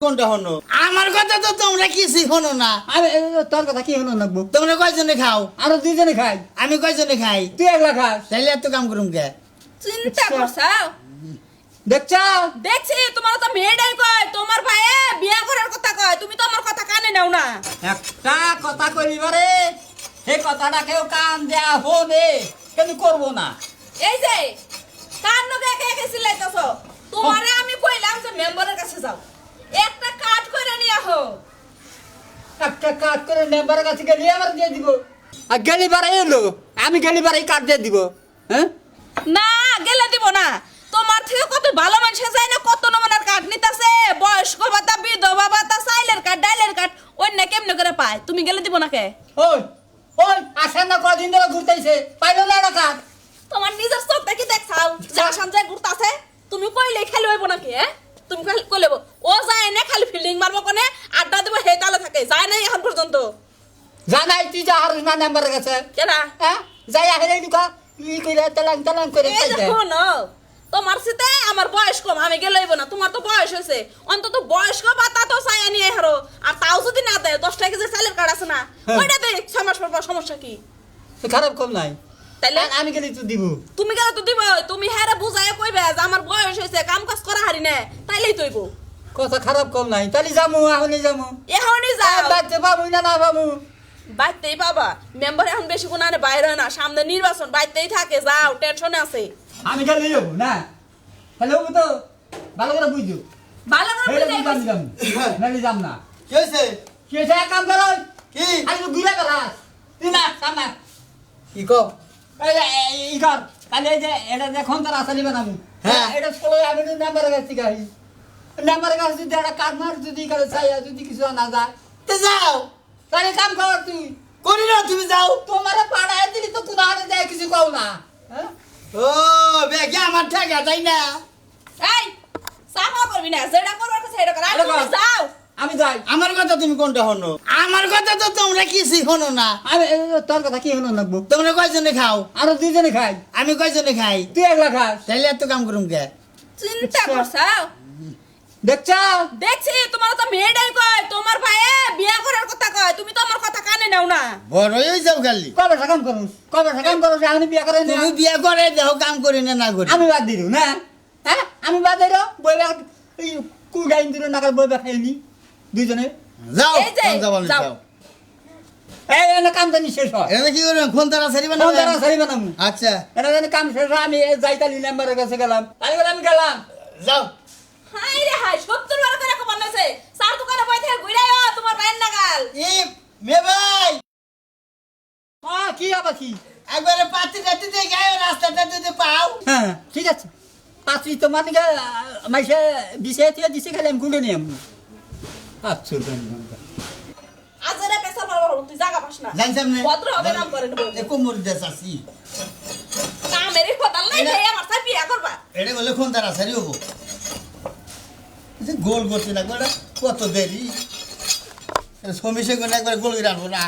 কোনটা হনো আমার কথা তো তোমরা কিছুই হনো না। আমি তোর কথা কি হলো নাকবো? তোমরা কয়জনে খাও? আরো দুইজনে খাই। আমি কয়জনে খাই? তুই একলা খাস। তাইলে এত কাম করুম কে? চিন্তা করছাও? দেখছ দেখছি তোমার তো মেয়েটাই কয় তোমার ভাইয়ে বিয়া করার কথা কয়, তুমি তো আমার কথা কানে নাও না। একটা কথা কইবারে সেই কথাটা কেউ কান দেয়া হবে কিন্তু করবো না। এই যে কান নগে একে একে সিলাইতেছো, তোমারে আমি কইলাম যে মেম্বারের কাছে যাও, একটা কাট করে নিয়ে আহো। একটা কাজ করে মেম্বারের কাছে গেলে আবার দিয়ে দিব। আর গেলি বারে এলো আমি গেলি বারে কাট দিয়ে দিব। হ্যাঁ না গেলে দিব না, তোমার থেকে কত ভালো মানুষ যায় না, কত নমুনার কাট নিতাছে, বয়স্ক ভাতা, বিধবা ভাতা, চাইলের কাট, ডাইলের কাট, অন্য কেমনে করে পায়, তুমি গেলে দিব না কে? ওই ওই আসেন না কদিন ধরে ঘুরতেছে পাইলো না না কাট। তোমার নিজের চোখ দেখি দেখছাও যে আসাম যায় ঘুরতাছে, তুমি কইলেই খালি হইব নাকি? হ্যাঁ তুমি খালি কইলেব ও যায় না, খালি ফিল্ডিং মারবো কোনে, আড্ডা দেবো হে তালে থাকে, যায় নাই এখন পর্যন্ত। জানাই তুই যা হারিস না মেম্বারের কাছে। কেনা হ্যাঁ যাই আহে দুকা ই কইরা তেলাং তেলাং করে এই খাইতে। দেখো না, তোমার সাথে আমার বয়স কম, আমি গেলে হইব না, তোমার তো বয়স হয়েছে, অন্তত বয়স্ক ভাতা তো চাই নিয়ে হারো, আর তাও যদি না দেয় 10 টাকা যে চালের কার্ড আছে না, ওইটা দে 6 মাস পর সমস্যা কি? খারাপ কম নাই তাইলে আমি গেলি তো দিব। তুমি গেলে তো দিব, তুমি হেরে বুঝায় কইবে যে আমার বয়স হয়েছে, কাম কাজ করা হারি না, তাইলেই তৈব। কথা খারাপ কম নাই তাহলে যামু এখনই যামু। এখনই যাও, বাচ্চা পাবো না না পাবো। বাইতেই পাবা, মেম্বার এখন বেশি কোন আনে বাইরে হয় না, সামনে নির্বাচন, বাইতেই থাকে, যাও, টেনশনে আছে। আমি গেলে যাবো না তাহলে হবো তো ভালো করে বুঝছো। ভালো করে বুঝাই যাম যাম নালি যাম না। কি হইছে? কি হয়েছে এক কাম করো কি আরে ঘুরে বেড়াস তুই না সামনে কি কও? এই যে ই কর তাহলে এই যে এটা দেখুন তার আসলি বানাবো। হ্যাঁ। এটা স্কুলে আমি নাম্বারের কাছে গাই নাম্বারের কাছে যদি একটা কার্ড মার যদি করে চাই যদি কিছু না যায় তে যাও, তাহলে কাম কর তুই। করি না, তুমি যাও। তোমার পাড়ায় দিলি তো কোনো হাতে যায় কিছু কও না। হ্যাঁ ও বেগে আমার ঠেকা তাই না? এই সাফা করবি না, যেটা করবার কথা সেটা কর, আর আরে তুমি বাবা। যাও। আমি যাই। আমার কথা তুমি কোনটা হনো? আমার কথা তো তোমরা কিছুই হনো না। আমি তোর কথা কি হলো নাকবো? তোমরা কয়জনে খাও? আরো দুইজনে খাই। আমি কয়জনে খাই? তুই একলা খাস। তাইলে এত কাম করুম কে? চিন্তা করছাও? দেখছ দেখছি তোমার তো মেয়েটাই কয় তোমার ভাইয়ে বিয়া করার কথা কয়, তুমি তো আমার কথা কানে নাও না। বড়ই হয়ে যাও খালি। কবে কাম করুস কবে কাম করুস আমি বিয়া করে না। তুমি বিয়া করে দেখো কাম করি না না করি। আমি বাদ দিলু না। হ্যাঁ আমি বাদ দিলো বইবা এই কুড়াইন দিল নাকাল বইবা খাইনি দুইজনে। যাও, এই যে, কাম যাবানি যাও। যাও। এই এনে কাম জানি শেষ হয়। এটা কি করবেন? ফোন তারা সারিবেন ফোন দ্বারা সারি বানামু। আচ্ছা এটা জানি কাম শেষ হয় আমি যাইতালি নাম্বারের কাছে গেলাম। আমি গেলাম। যাও। হাই রে হাই, 70 বার করে খবর নেছে, চার দোকানে বই থেকে ঘুরাইও তোমার ভাইয়ের নাগাল। ই মে ভাই, কি আবার কি? একবারে পাতি রাতি দিয়ে গায়ে রাস্তাটা যদি পাও। হ্যাঁ ঠিক আছে পাঁচি তোমার নিকে মাইসে দিছে তুই দিছে খালি আমি গুলে নিয়ে আমি। আচ্ছা আজরে পেছাল মারবো, তুই জায়গা পাস না। জান সামনে ভদ্র হবে কাম করে নেবো। এ কোমর দেশ আসি। কামেরই খোদাল নাই, এটা- ভাই আমার সাথে বিয়া করবা। এটা বলে ফোন তারা সারি হবো। গোল করতে না কত দেরি। সমিশে কোন একবার গোল করে আনবো না।